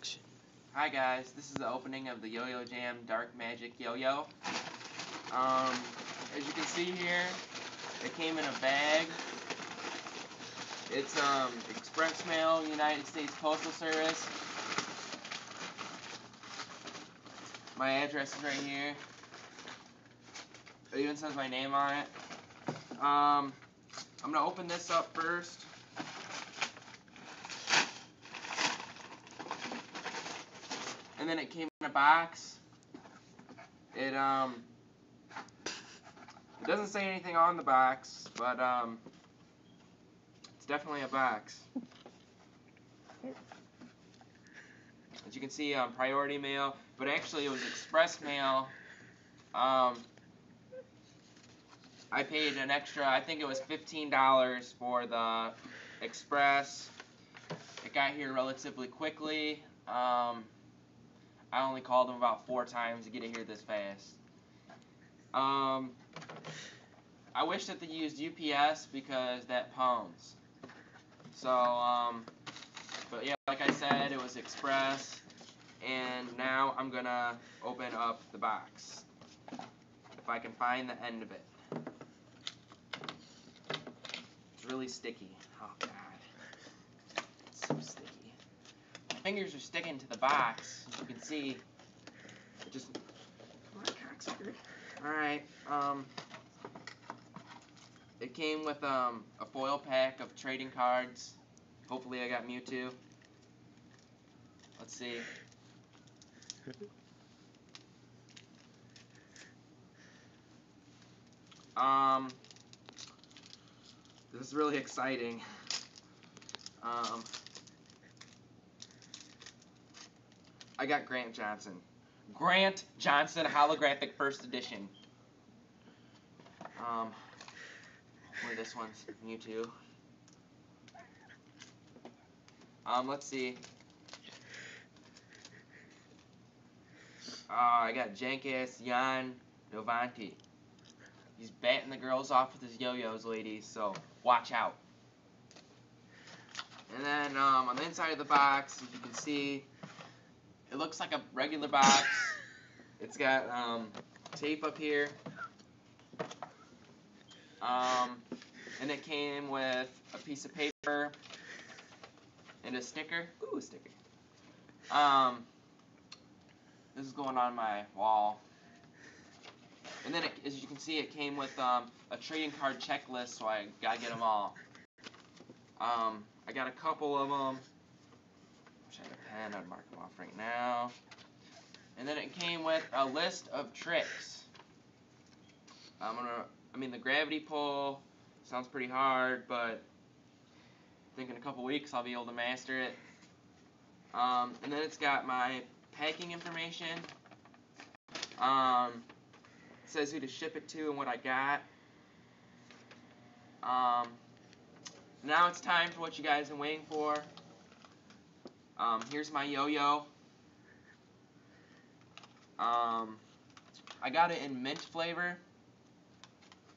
action. Hi guys, this is the opening of the yoyojam Dark Magic Yo-Yo. As you can see here, it came in a bag. It's express mail, United States Postal Service. My address is right here. It even says my name on it. I'm gonna open this up first. And then it came in a box. It doesn't say anything on the box, but it's definitely a box. As you can see, priority mail, but actually it was express mail. I paid an extra, I think it was $15 for the express. It got here relatively quickly. I only called them about 4 times to get it here this fast. I wish that they used UPS because that pounds. So, but yeah, like I said, it was express, and now I'm gonna open up the box. If I can find the end of it. It's really sticky. Oh God, it's so sticky. My fingers are sticking to the box. As you can see, it just. Come on, cocksucker. All right. It came with a foil pack of trading cards. Hopefully, I got Mewtwo. Let's see. This is really exciting. I got Grant Johnson. Grant Johnson holographic first edition. Hopefully this one's Mewtwo. Let's see. I got jank-ass Jan Novanti. He's batting the girls off with his yo-yos, ladies, so watch out. And then on the inside of the box, as you can see, it looks like a regular box. It's got tape up here. And it came with a piece of paper and a sticker. Ooh, a sticker. This is going on my wall. And then, as you can see, it came with a trading card checklist, so I gotta get them all. I got a couple of them. Wish I had a pen, I'd mark them off right now. And then it came with a list of tricks. The gravity pull sounds pretty hard, but I think in a couple weeks I'll be able to master it. And then it's got my packing information. It says who to ship it to and what I got. Now it's time for what you guys have been waiting for. Here's my yo-yo. I got it in mint flavor.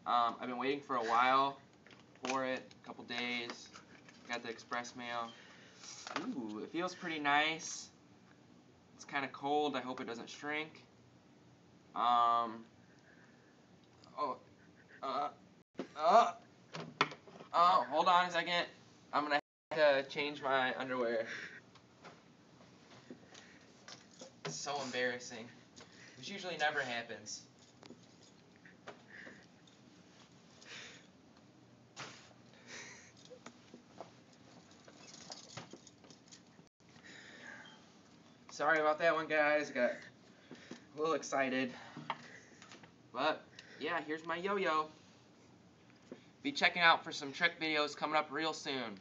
I've been waiting for a while for it, a couple days. Got the express mail. Ooh, it feels pretty nice. It's kind of cold. I hope it doesn't shrink. Hold on a second. I'm gonna have to change my underwear. It's so embarrassing. Which usually never happens. Sorry about that one, guys. Got a little excited. But, yeah, here's my yo-yo. Be checking out for some trick videos coming up real soon.